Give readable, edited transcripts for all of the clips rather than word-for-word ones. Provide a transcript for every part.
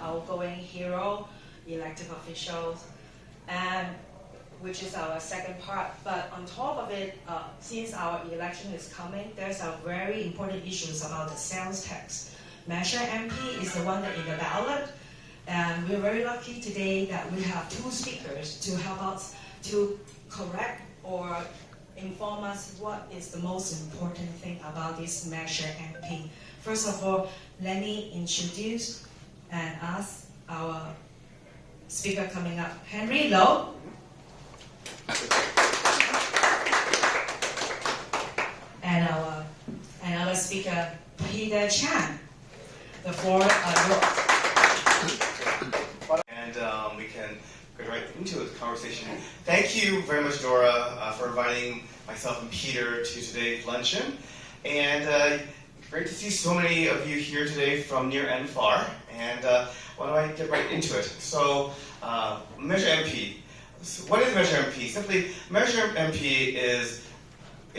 outgoing hero, elected officials, and which is our second part. But on top of it, since our election is coming, there's a very important issues about the sales tax. Measure MP is the one that in the ballot, and we're very lucky today that we have two speakers to help us to correct or inform us what is the most important thing about this Measure MP. First of all, let me introduce and ask our speaker coming up, Henry Low. And our speaker, Peter Chen. The floor yours. And we can get right into the conversation. Thank you very much, Dora, for inviting myself and Peter to today's luncheon. And great to see so many of you here today from near and far. And why don't I get right into it? So, Measure MP. So what is Measure MP? Simply, Measure MP is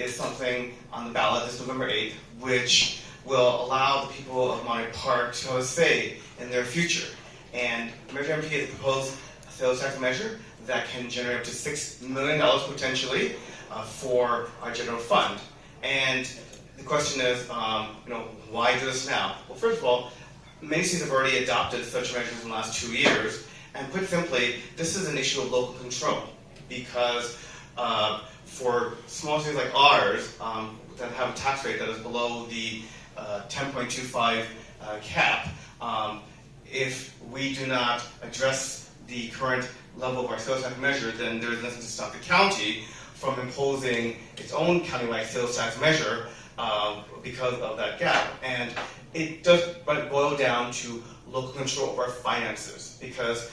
something on the ballot this November 8th, which will allow the people of Monterey Park to have a say in their future. And Measure MP is a proposed sales tax measure that can generate up to $6 million potentially for our general fund. And the question is, why do this now? Well, first of all, many cities have already adopted such measures in the last 2 years. And put simply, this is an issue of local control because for small cities like ours that have a tax rate that is below the 10.25 cap, if we do not address the current level of our sales tax measure, then there is nothing to stop the county from imposing its own countywide sales tax measure because of that gap. And it does boil down to local control of our finances, because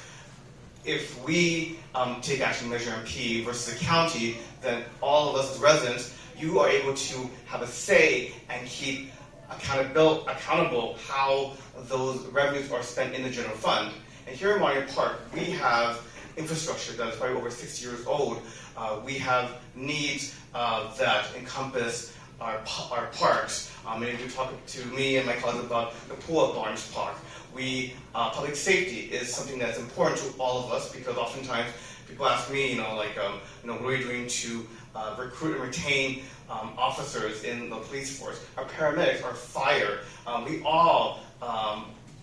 if we take action Measure MP versus the county, then all of us as residents, you are able to have a say and keep accountable how those revenues are spent in the general fund. And here in Monterey Park, we have infrastructure that is probably over 60 years old. We have needs that encompass our parks. Many of you talk to me and my colleagues about the pool at Barnes Park. Public safety is something that's important to all of us, because oftentimes people ask me, what are you doing to recruit and retain officers in the police force? Our paramedics, our fire, we all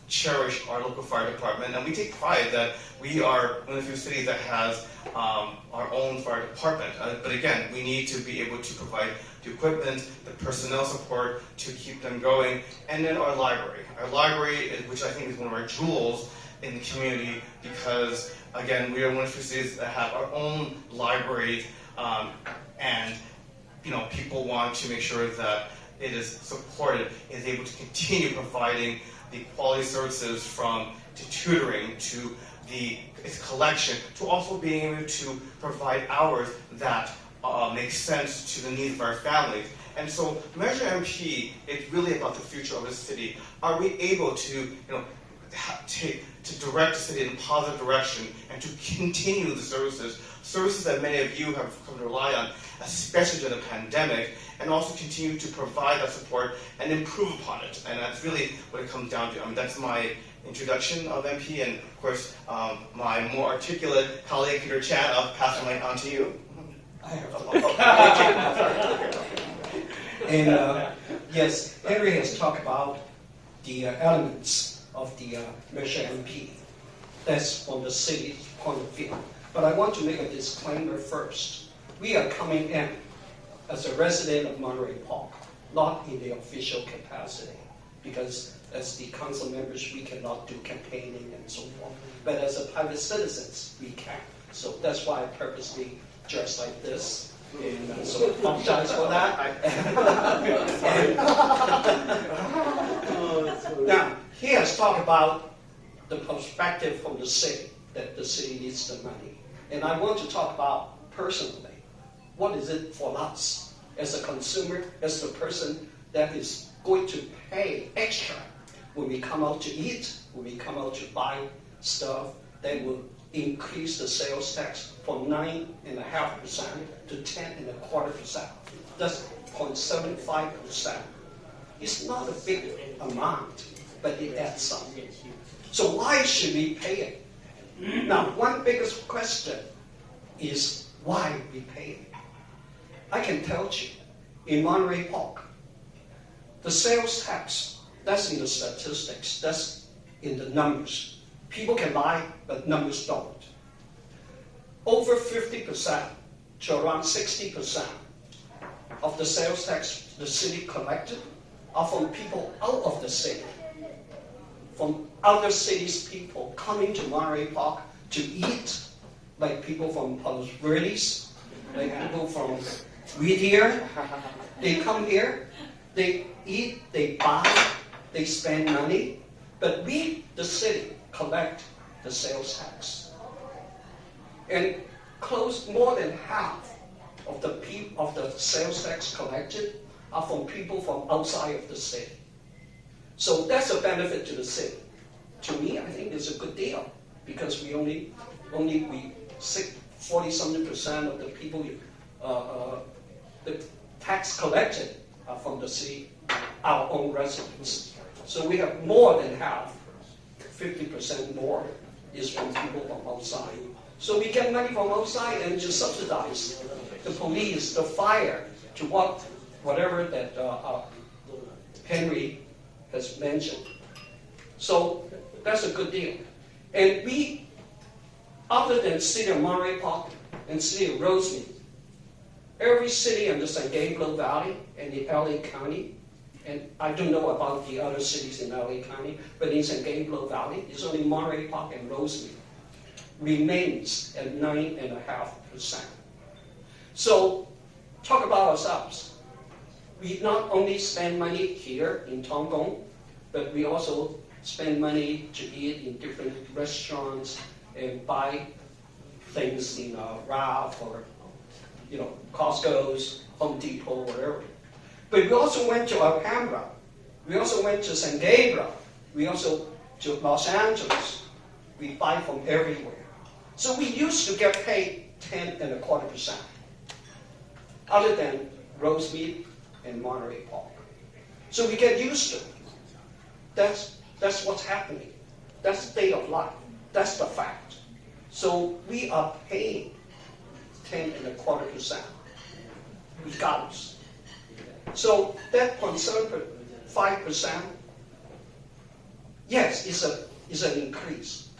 cherish our local fire department, and we take pride that we are one of the few cities that has our own fire department. But again, we need to be able to provide the equipment, the personnel support to keep them going, and then our library. Our library, which I think is one of our jewels in the community, because again, we are one of the few cities that have our own libraries, and people want to make sure that it is supported, is able to continue providing the quality services from to tutoring to its collection, to also being able to provide hours that make sense to the needs of our families. And so Measure MP is really about the future of the city. Are we able to to direct the city in a positive direction and to continue the services that many of you have come to rely on, especially during the pandemic, and also continue to provide that support and improve upon it. And that's really what it comes down to. That's my introduction of MP, and of course, my more articulate colleague, Peter Chen, I'll pass the mic on to you. And yes, Henry has talked about the elements of the Measure MP. That's from the city's point of view. But I want to make a disclaimer first. We are coming in as a resident of Monterey Park, not in the official capacity, because as the council members, we cannot do campaigning and so forth. But as a private citizens, we can. So that's why I purposely dressed like this. And so I apologize for that. Now, he has talked about the perspective from the city, that the city needs the money. And I want to talk about personally, what is it for us as a consumer, as the person that is going to pay extra when we come out to eat, when we come out to buy stuff that will increase the sales tax from 9.5% to 10.25%. That's 0.75%. It's not a big amount, but it adds up. So why should we pay it? Now, one biggest question is why we pay it. I can tell you, in Monterey Park, the sales tax, that's in the statistics, that's in the numbers. People can lie, but numbers don't. Over 50% to around 60% of the sales tax the city collected are from people out of the city, from other cities' people coming to Monterey Park to eat, like people from Blvd, like people from Whittier. They come here, they eat, they buy, they spend money, but we, the city, collect the sales tax. And more than half of the sales tax collected are from people from outside of the city. So that's a benefit to the city. To me, I think it's a good deal because we only 40-something% of the people, the tax collected are from the city, our own residents. So we have more than half, 50% more, is from people from outside. So we get money from outside and just subsidize the police, the fire, to whatever that Henry has mentioned. So that's a good deal. And we, other than City of Monterey Park and City of Rosemead, every city in the San Gabriel Valley and the LA County, and I don't know about the other cities in LA County, but in San Gabriel Valley, it's only Monterey Park and Rosemead, remains at 9.5%. So, talk about ourselves. We not only spend money here in Gong, but we also spend money to eat in different restaurants and buy things in Ralph or Costco's, Home Depot, whatever. But we also went to Alhambra. We also went to San Gabriel. We also to Los Angeles. We buy from everywhere. So we used to get paid 10.25%, other than Rosemead and Monterey Park. So we get used to it. That's what's happening. That's the state of life. That's the fact. So we are paying 10.25%, regardless. So that 0.75%, yes, is an increase,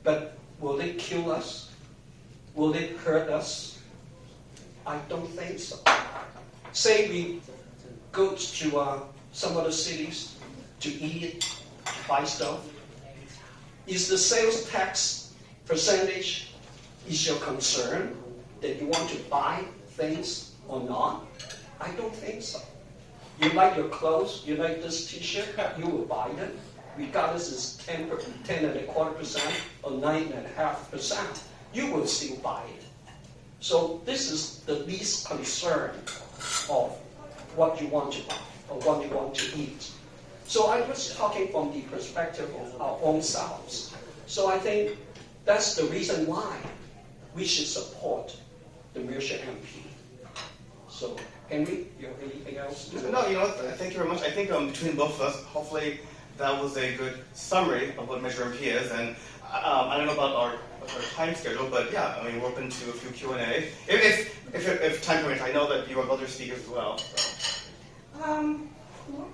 but will it kill us? Will it hurt us? I don't think so. Say we go to some other cities to eat, to buy stuff. Is the sales tax percentage is your concern that you want to buy things or not? I don't think so. You like your clothes, you like this t-shirt, you will buy it, regardless it's 10.25% or 9.5%, you will still buy it. So this is the least concern of what you want to buy or what you want to eat. So I was talking from the perspective of our own selves. So I think that's the reason why we should support the Mercer MP. So Henry, you have anything else? No, thank you very much. I think between both of us, hopefully that was a good summary of what Measure MP is. And I don't know about our time schedule, but yeah, I mean, we're open to a few Q&A. If time permits, I know that you have other speakers as well. So.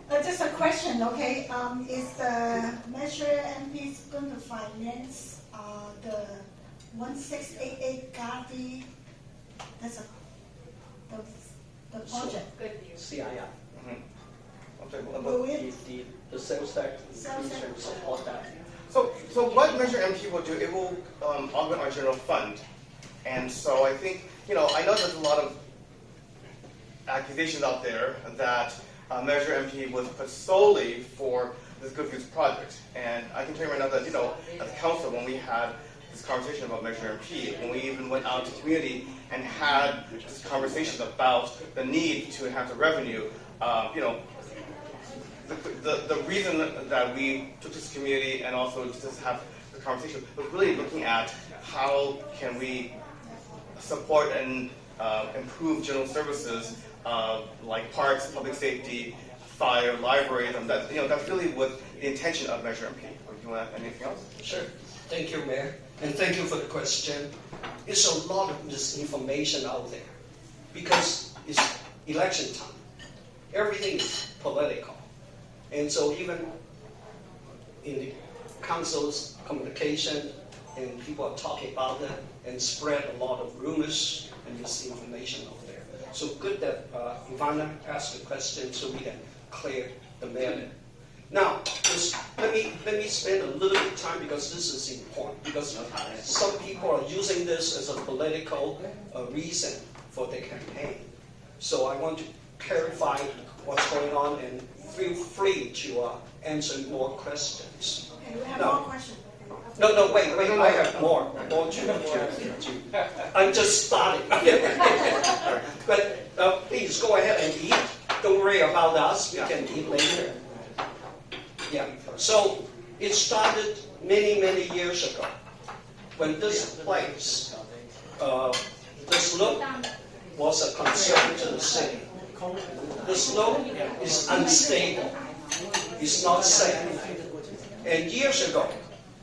Just a question, okay? Is the Measure MP going to finance the 1688 Garvey? That's the project. Good news. CII. Will it? The sales tax should support that. So what Measure MP will do, it will augment our general fund. And so I think, I know there's a lot of accusations out there that Measure MP was put solely for this Good Views project. And I can tell you right now that, as council, when we had this conversation about Measure MP, when we even went out to the community and had this conversation about the need to enhance the revenue, the reason that we took this community and also just have the conversation was really looking at how can we support and improve general services like parks, public safety, fire, libraries, and that's really what the intention of Measure MP. you want to add anything else? Sure. Thank you, Mayor. And thank you for the question. It's a lot of misinformation out there because it's election time. Everything is political. And so even in the council's communication, and people are talking about it and spread a lot of rumors and misinformation out there. So good that Ivana asked the question so we can clear the matter. Now, let me spend a little bit of time because this is important, because some people are using this as a political reason for their campaign. So I want to clarify what's going on and feel free to answer more questions. Okay, we have No. more questions. No, wait, I have more to. I'm just starting. But please go ahead and eat. Don't worry about us, we can eat later. Yeah, so it started many, many years ago when this place, this look was a concern to the city. This look is unstable, it's not safe. And years ago,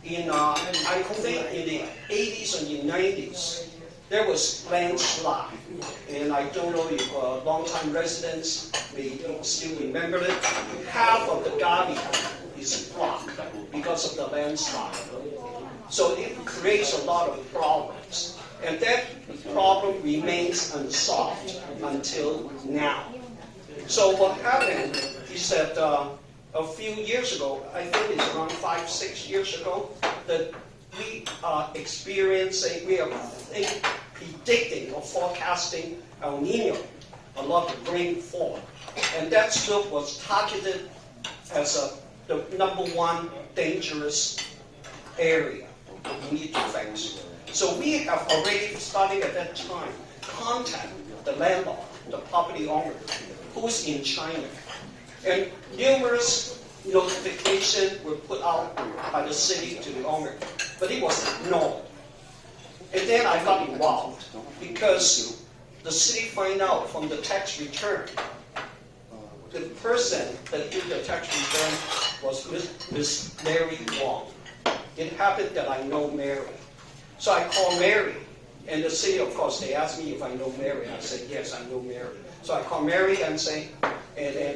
I think in the 80s and the 90s, there was landslide. And I don't know if long-time residents may still remember it. Half of the garbage is blocked because of the landslide. So it creates a lot of problems. And that problem remains unsolved until now. So what happened is that a few years ago, I think it's around 5-6 years ago, that we are predicting or forecasting El Nino, a lot of rainfall. And that slope was targeted as the #1 dangerous area that we need to fix. So we have already, starting at that time, contact the landlord, the property owner, who's in China. And numerous notifications were put out by the city to the owner, but it was ignored. And then I got involved because the city find out from the tax return, the person that did the tax return was Miss Mary Wong. It happened that I know Mary. So I called Mary, and the city, of course, they asked me if I know Mary. I said, yes, I know Mary. So I called Mary and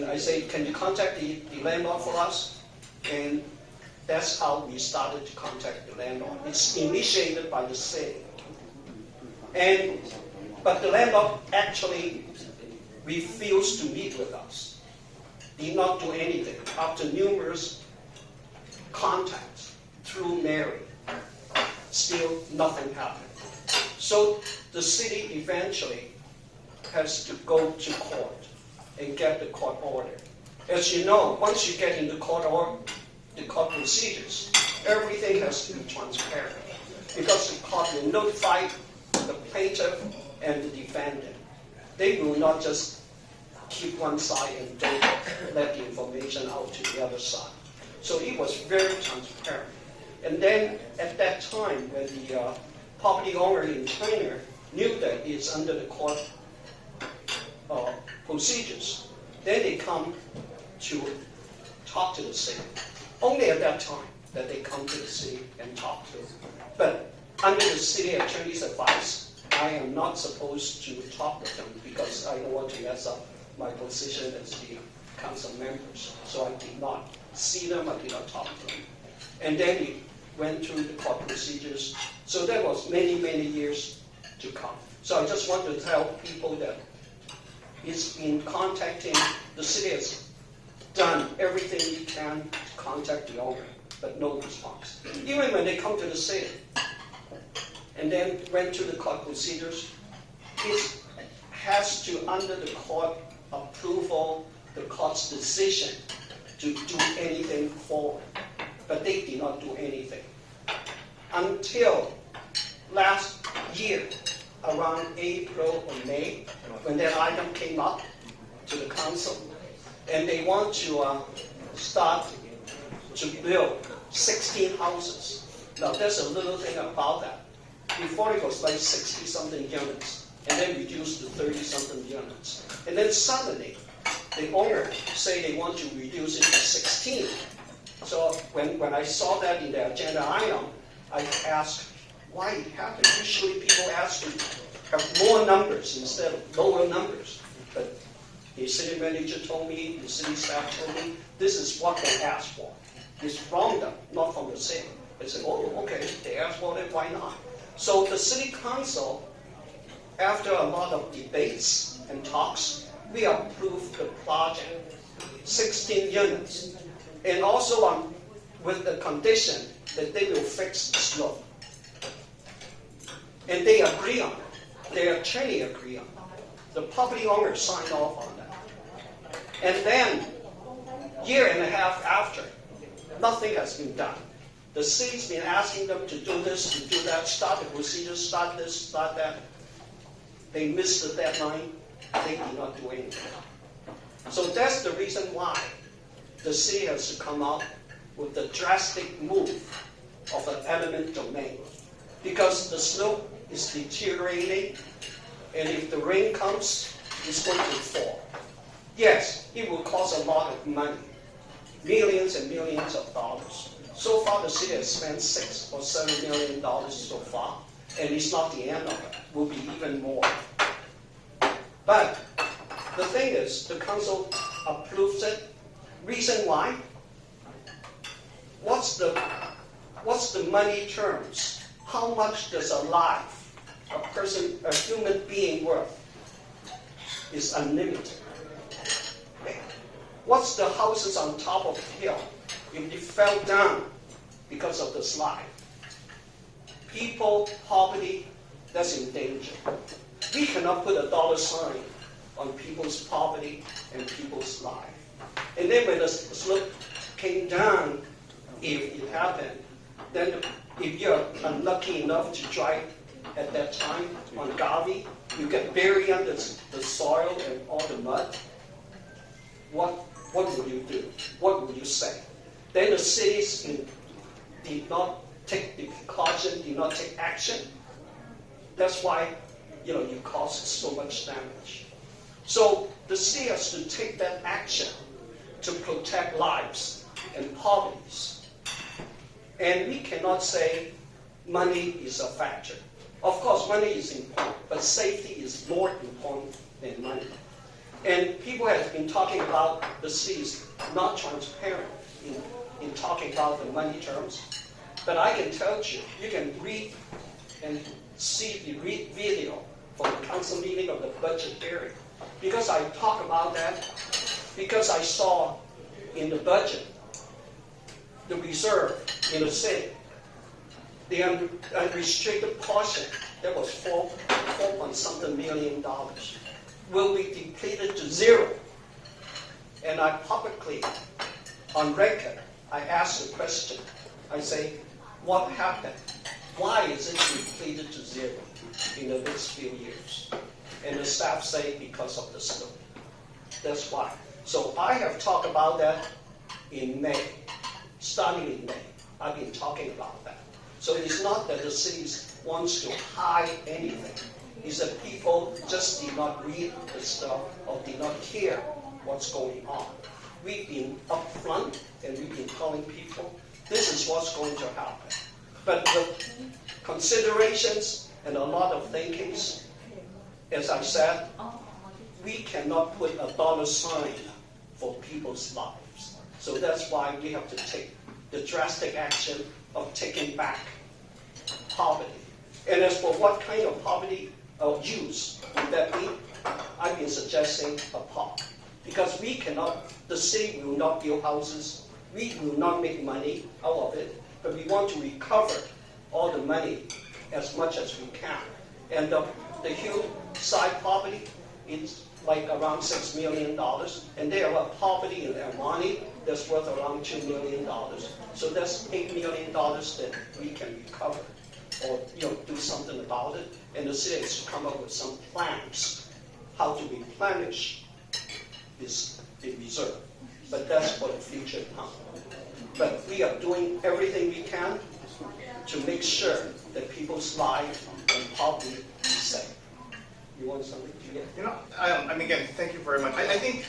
I say, can you contact the landlord for us? And that's how we started to contact the landlord. It's initiated by the city. But the landlord actually refused to meet with us. Did not do anything after numerous contacts through Mary. Still nothing happened. So the city eventually has to go to court and get the court order. As you know, once you get into court procedures, everything has to be transparent because the court will notify the plaintiff and the defendant. They will not just keep one side and don't let the information out to the other side. So it was very transparent. And then at that time, when the property owner in China knew that it's under the court procedures, then they come to talk to the city. Only at that time that they come to the city and talk to them. But under the city attorney's advice, I am not supposed to talk with them because I don't want to mess up my position as the council members. So I did not see them, I did not talk to them. And then it went through the court procedures. So that was many, many years to come. So I just want to tell people that it's been contacting, the city has done everything we can to contact the owner, but no response. Even when they come to the city and then went through the court procedures, it has to, under the court approval, the court's decision to do anything forward. But they did not do anything. Until last year, around April or May, when that item came up to the council, and they want to start to build 16 houses. Now there's a little thing about that. Before it was like 60-something units, and then reduced to 30-something units. And then suddenly, the owner say they want to reduce it to 16. So when I saw that in the agenda item, I asked why it happened. Usually people ask to have more numbers instead of lower numbers. But the city manager told me, the city staff told me, this is what they asked for. It's from them, not from the city. I said, oh, okay, they asked for it, why not? So the city council, after a lot of debates and talks, we approved the project, 16 units. And also with the condition that they will fix the slope. And they agree on it. Their attorney agree on it. The property owner signed off on that. And then, year and a half after, nothing has been done. The city's been asking them to do this, to do that, start the procedure, start this, start that. They missed the deadline. They did not do anything. So that's the reason why the city has to come out with the drastic move of an eminent domain. Because the slope is deteriorating, and if the rain comes, it's going to fall. Yes, it will cost a lot of money, millions and millions of dollars. So far, the city has spent $6 or $7 million so far, and it's not the end of it. It will be even more. But the thing is, the council approves it. Reason why? What's the money terms? How much does a life, a person, a human being worth? Is unlimited. What's the houses on top of the hill? If they fell down because of the slide, people, property, that's in danger. We cannot put a dollar sign on people's property and people's life. And then when the slope came down, if it happened, then if you're unlucky enough to drive at that time on Garvey, you get buried under the soil and all the mud. What would you do? What would you say? Then the cities did not take the precaution, did not take action. That's why you caused so much damage. So the city has to take that action to protect lives and properties. And we cannot say money is a factor. Of course, money is important, but safety is more important than money. And people have been talking about the city is not transparent in talking about the money terms. But I can tell you, you can read and see the video from the council meeting of the budget area. Because I talk about that, because I saw in the budget, the reserve in the city, the unrestricted portion, that was $4.something million, will be depleted to zero. And I publicly, on record, I asked the question. I say, what happened? Why is it depleted to zero in the next few years? And the staff say because of the slope. That's why. So I have talked about that in May, starting in May. I've been talking about that. So it's not that the city wants to hide anything. It's that people just did not read the stuff or did not care what's going on. We've been upfront and we've been telling people this is what's going to happen. But the considerations and a lot of thinkings, as I said, we cannot put a dollar sign for people's lives. So that's why we have to take the drastic action of taking back property. And as for what kind of property or use would that be, I've been suggesting a park. Because we cannot, the city will not build houses, we will not make money out of it, but we want to recover all the money as much as we can. And the hillside property, it's like around $6 million, and there are property in Armani that's worth around $2 million. So that's $8 million that we can recover, or do something about it. And the city has to come up with some plans how to replenish the reserve. But that's for the future time. But we are doing everything we can to make sure that people's lives and property is safe. You want something to get? Again, thank you very much. I think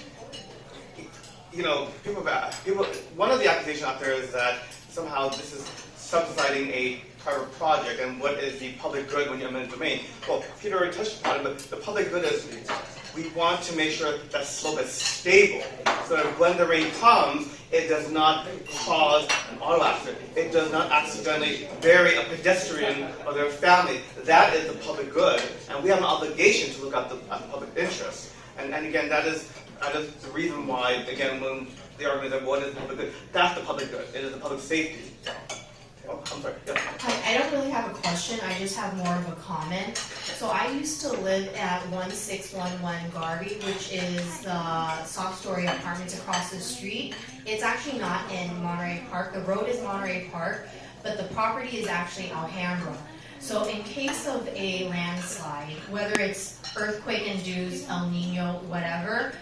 one of the accusations out there is that somehow this is subsidizing a private project, and what is the public good when you're eminent domain? Well, Peter already touched upon it, but the public good is we want to make sure that slope is stable, so that when the rain comes, it does not cause an auto accident. It does not accidentally bury a pedestrian or their family. That is the public good, and we have an obligation to look at the public interest. And again, that is the reason why, again, when the argument that what is the public good, that's the public good. It is the public safety. Oh, I'm sorry. Yeah. Hi, I don't really have a question. I just have more of a comment. So I used to live at 1611 Garvey, which is the soft-story apartments across the street. It's actually not in Monterey Park. The road is Monterey Park, but the property is actually Alhambra. So in case of a landslide, whether it's earthquake-induced, El Nino, whatever,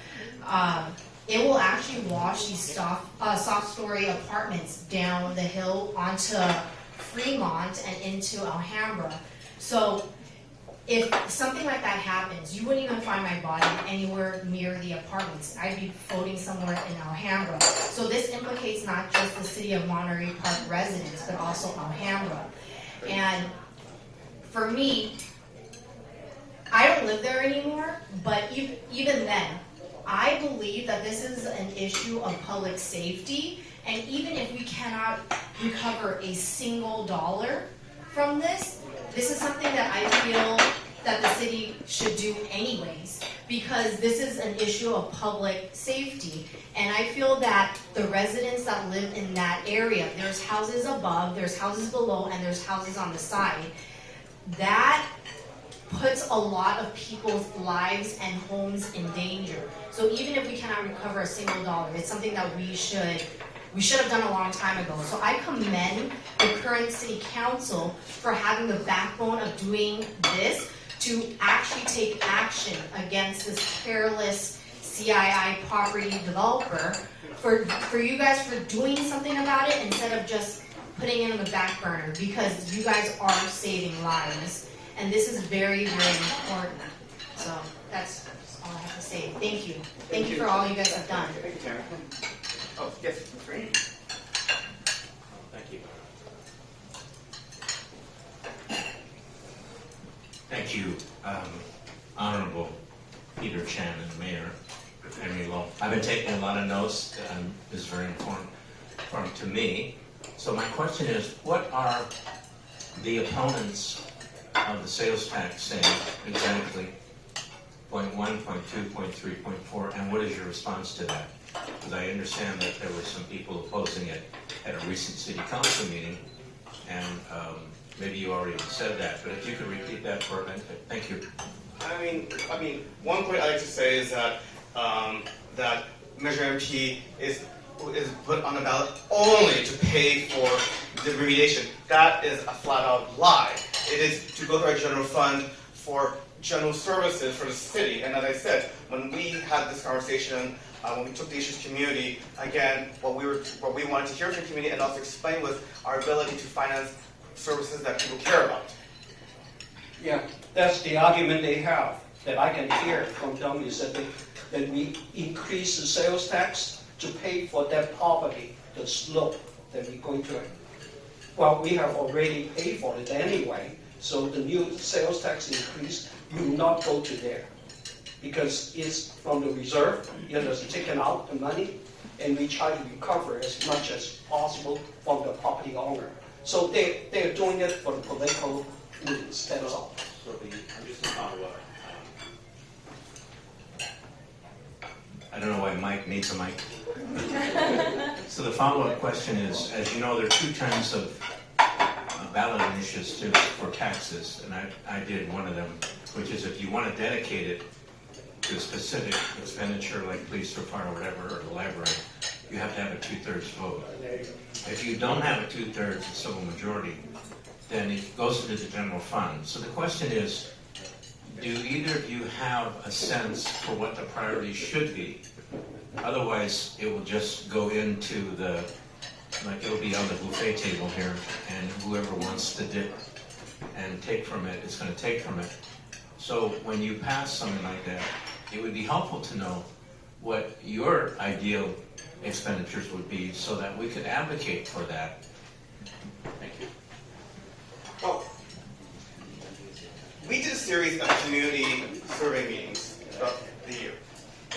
it will actually wash these soft-story apartments down the hill onto Fremont and into Alhambra. So if something like that happens, you wouldn't even find my body anywhere near the apartments. I'd be floating somewhere in Alhambra. So this implicates not just the city of Monterey Park residents, but also Alhambra. And for me, I don't live there anymore, but even then, I believe that this is an issue of public safety, and even if we cannot recover a single dollar from this, this is something that I feel that the city should do anyways, because this is an issue of public safety. And I feel that the residents that live in that area, there's houses above, there's houses below, and there's houses on the side, that puts a lot of people's lives and homes in danger. So even if we cannot recover a single dollar, it's something that we should have done a long time ago. So I commend the current city council for having the backbone of doing this to actually take action against this careless CII property developer, for you guys for doing something about it instead of just putting it on the back burner, because you guys are saving lives. And this is very, very important. So that's all I have to say. Thank you. Thank you for all you guys have done. Thank you, Tang. Oh, yes, that's great. Thank you. Thank you, Honorable Peter Chen and Mayor Henry Lowe. I've been taking a lot of notes. This is very important to me. So my question is, what are the opponents of the sales tax saying exactly? Point 1, point 2, point 3, point 4, and what is your response to that? Because I understand that there were some people opposing it at a recent city council meeting, and maybe you already said that, but if you could repeat that for a minute. Thank you. I mean, one point I like to say is that that Measure MP is put on the ballot only to pay for the remediation. That is a flat-out lie. It is to go to our general fund for general services for the city. And as I said, when we had this conversation, when we took the issues to community, again, what we wanted to hear from the community and also explain was our ability to finance services that people care about. Yeah, that's the argument they have that I can hear from them, is that we increase the sales tax to pay for that property, the slope that we're going to. Well, we have already paid for it anyway, so the new sales tax increase will not go to there, because it's from the reserve. It has taken out the money, and we try to recover as much as possible from the property owner. So they're doing it for the political means. That's all. So just to follow up. I don't know why Mike needs a mic. So the follow-up question is, as you know, there are two kinds of ballot initiatives for taxes, and I did one of them, which is if you want to dedicate it to a specific expenditure like police or fire or whatever, or the library, you have to have a 2/3 vote. If you don't have a 2/3 civil majority, then it goes into the general fund. So the question is, do either of you have a sense for what the priority should be? Otherwise, it will just go into the, like it'll be on the buffet table here, and whoever wants to dip and take from it is going to take from it. So when you pass something like that, it would be helpful to know what your ideal expenditures would be so that we could advocate for that. Thank you. Well, we did a series of community survey meetings throughout the year.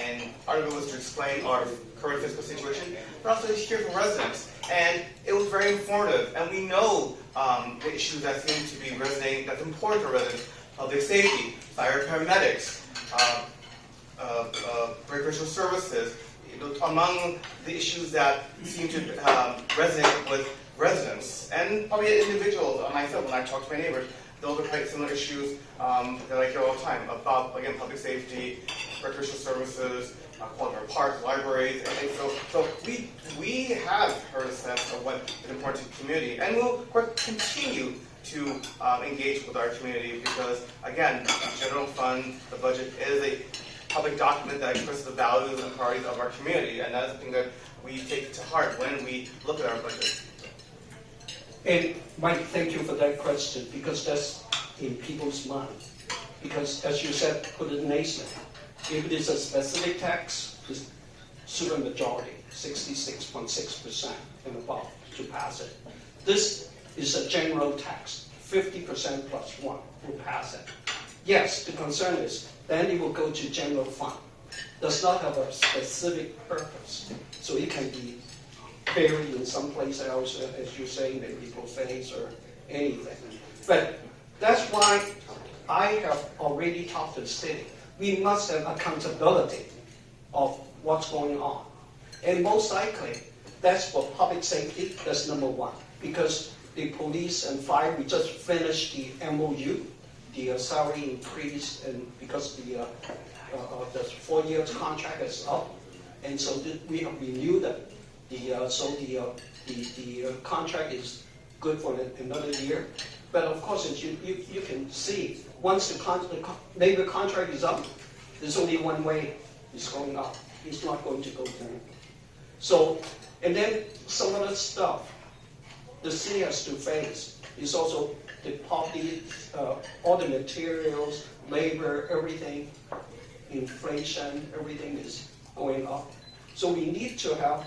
And our goal was to explain our current fiscal situation, but also to hear from residents. And it was very informative. And we know the issues that seem to be resonating, that's important to residents: public safety, fire paramedics, recreational services, among the issues that seem to resonate with residents and probably individuals. Myself, when I talk to my neighbors, those are quite similar issues that I hear all the time about, again, public safety, recreational services, Monterey Park, libraries, and so we have heard a sense of what is important to the community, and we'll continue to engage with our community because, again, the general fund, the budget is a public document that expresses the values and priorities of our community, and that is something that we take to heart when we look at our budget. And Mike, thank you for that question, because that's in people's mind. Because as you said, put it nicely, if it is a specific tax, it's super majority, 66.6% and above to pass it. This is a general tax, 50% plus 1 will pass it. Yes, the concern is then it will go to general fund. Does not have a specific purpose, so it can be buried in someplace else, as you say, maybe buffets or anything. But that's why I have already talked to the city. We must have accountability of what's going on. And most likely, that's for public safety, that's number one. Because the police and fire, we just finished the MOU, the salary increase, and because the 4-year contract is up, and so we have renewed it. The contract is good for another year. But of course, as you can see, once the labor contract is up, there's only one way it's going up. It's not going to go down. So, and then some of the stuff the city has to face is also the poverty, all the materials, labor, everything, inflation, everything is going up. So we need to have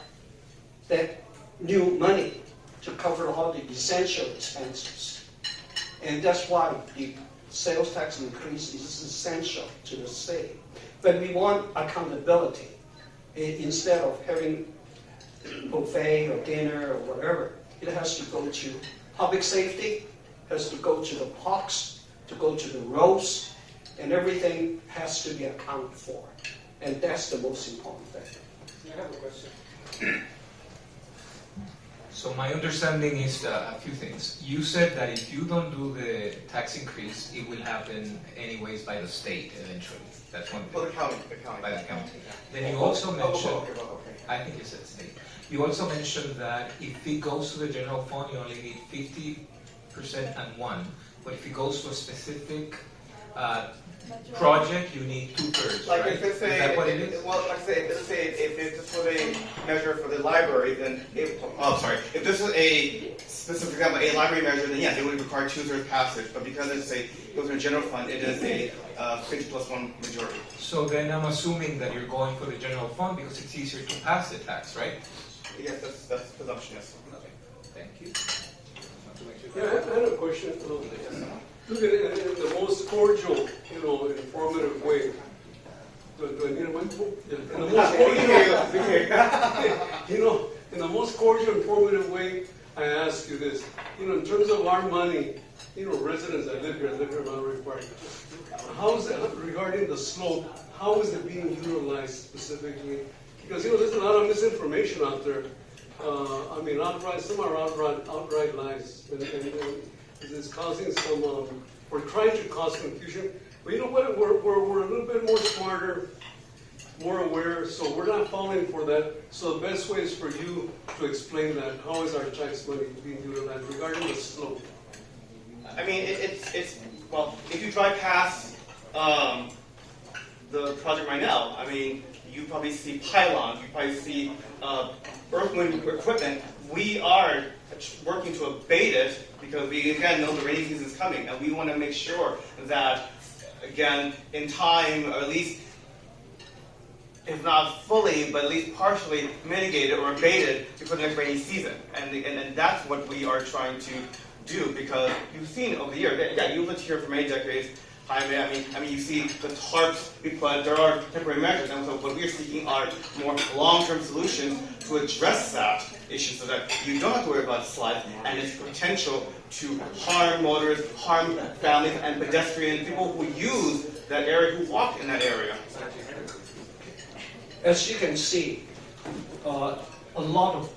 that new money to cover all the essential expenses. And that's why the sales tax increase is essential to the city. But we want accountability. Instead of having buffet or dinner or whatever, it has to go to public safety, has to go to the parks, to go to the roads, and everything has to be accounted for. And that's the most important thing. I have a question. So my understanding is a few things. You said that if you don't do the tax increase, it will happen anyways by the state eventually. That's one thing. Well, the county. By the county. Then you also mentioned, I think you said state. You also mentioned that if it goes to the general fund, you only need 50% and 1. But if it goes to a specific project, you need 2/3, Like right? if it's Is that what it is? well, like I say, if it's for a measure for the library, then if this is a specific example, a library measure, then yes, it would require 2/3 passage. But because it goes in a general fund, it is a 50 plus 1 majority. So then I'm assuming that you're going for the general fund because it's easier to pass the tax, right? Yes, that's presumption, yes. Okay, thank you. Yeah, I had a question. Look at it in the most cordial, informative way. In the most cordial, informative way, I ask you this. In terms of our money, residents that live here in Monterey Park, how is it regarding the slope? How is it being utilized specifically? Because there's a lot of misinformation out there. Some are outright lies, and it's causing some. We're trying to cause confusion, but you know what? We're a little bit more smarter, more aware, so we're not falling for that. So the best way is for you to explain that. How is our tax money being utilized regarding the slope? I mean, well, if you drive past the project right now, I mean, you probably see pylons, you probably see earthmoving equipment. We are working to abate it because we, again, know the rainy season is coming, and we want to make sure that, again, in time, or at least if not fully, but at least partially mitigated or abated before the next rainy season. And that's what we are trying to do, because you've seen over the years, yeah, you've lived here for many decades, Jaime, I mean, you see the tarps we put, there are temporary measures, and so what we are seeking are more long-term solutions to address that issue so that you don't have to worry about slides and its potential to harm motorists, harm families and pedestrians, people who use that area, who walk in that area. As you can see, a lot of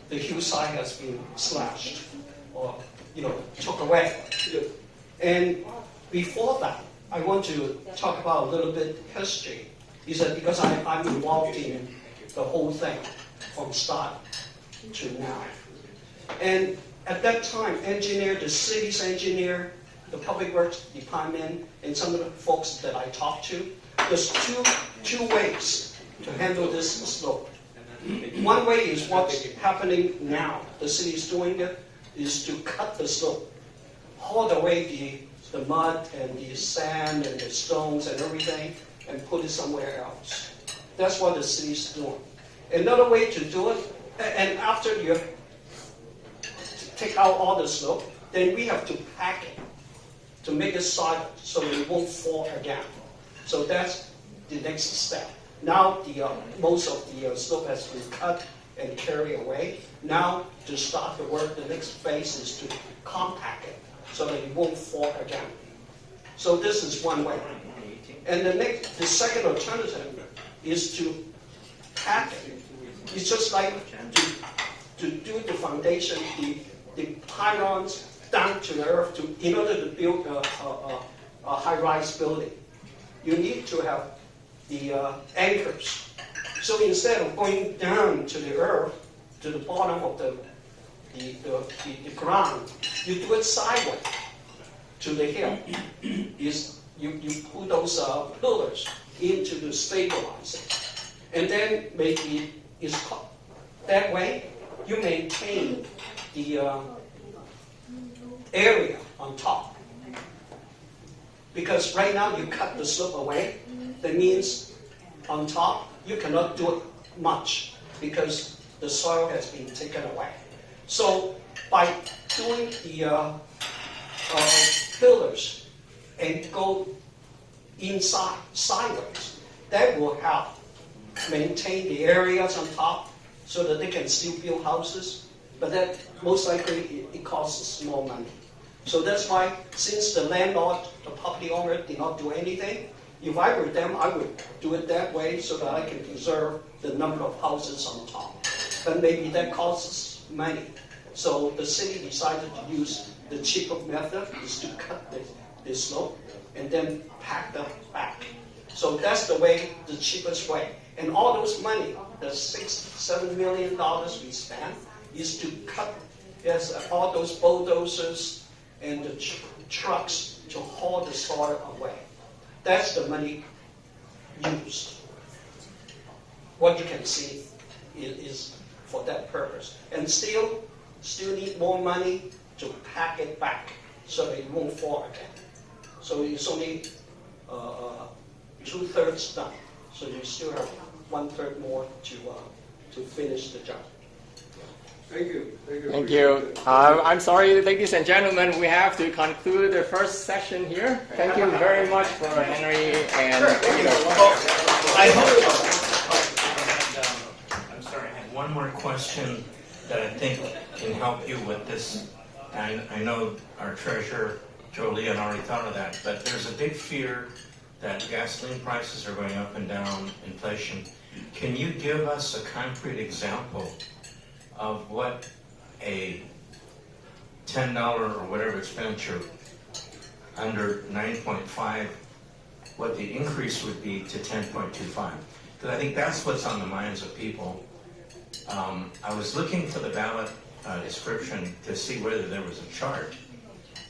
the hillside has been slashed or, took away. And before that, I want to talk about a little bit history. Is that because I'm involved in the whole thing from start to now. And at that time, the city's engineer, the public works department, and some of the folks that I talked to, there's two ways to handle this slope. One way is what's happening now. The city is doing it, is to cut the slope, haul away the mud and the sand and the stones and everything, and put it somewhere else. That's what the city's doing. Another way to do it, and after you take out all the slope, then we have to pack it to make it solid so it won't fall again. So that's the next step. Now most of the slope has been cut and carried away. Now to start the work, the next phase is to compact it so that it won't fall again. So this is one way. And the second alternative is to pack it. It's just like to do the foundation, the pylons down to the earth in order to build a high-rise building. You need to have the anchors. So instead of going down to the earth, to the bottom of the ground, you do it sideways to the hill. You put those pillars into the stabilizer. And then maybe that way you maintain the area on top. Because right now you cut the slope away, that means on top you cannot do it much because the soil has been taken away. So by doing the pillars and go inside, sideways, that will help maintain the areas on top so that they can still build houses, but that most likely it costs more money. So that's why, since the landlord, the property owner, did not do anything, if I were them, I would do it that way so that I can preserve the number of houses on top. But maybe that costs money. So the city decided to use the cheaper method, is to cut the slope and then pack them back. So that's the way, the cheapest way. And all those money, the $6-7 million we spent, is to cut all those bulldozers and the trucks to haul the soil away. That's the money used. What you can see is for that purpose. And still need more money to pack it back so that it won't fall again. So it's only 2/3 done. So you still have 1/3 more to finish the job. Thank you. Thank you. I'm sorry, ladies and gentlemen, we have to conclude the first session here. Thank you very much for Henry and I hope. I'm sorry, I had one more question that I think can help you with this. And I know our treasurer, Joe Leon, already thought of that, but there's a big fear that gasoline prices are going up and down, inflation. Can you give us a concrete example of what a $10 or whatever expenditure under 9.5, what the increase would be to 10.25? Because I think that's what's on the minds of people. I was looking for the ballot description to see whether there was a chart,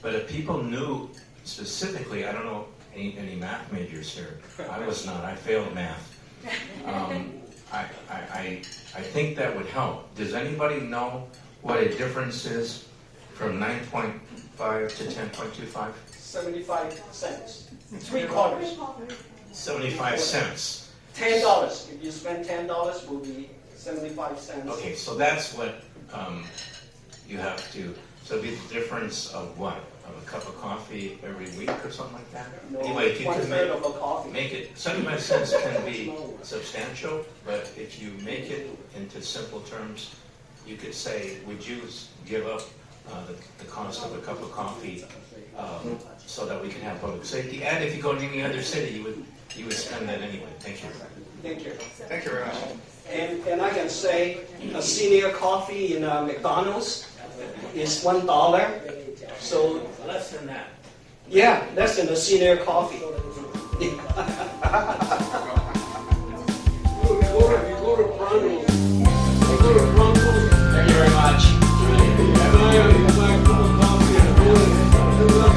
but if people knew specifically, I don't know any math majors here. I was not. I failed math. I think that would help. Does anybody know what a difference is from 9.5 to 10.25? 75 cents. 3/4. 75 cents. $10. If you spend $10, will be 75 cents. Okay, so that's what you have to, so it'd be the difference of what? Of a cup of coffee every week or something like that? No, Anyway, if you one could third of a coffee. make it, 75 cents can be substantial, but if you make it into simple terms, you could say, would you give up the cost of a cup of coffee so that we can have public safety? And if you go to any other city, you would spend that anyway. Thank you. Thank you. Thank you very much. And I can say a senior coffee in McDonald's is $1. So Less than that. yeah, less than a senior coffee. You go to Pranos,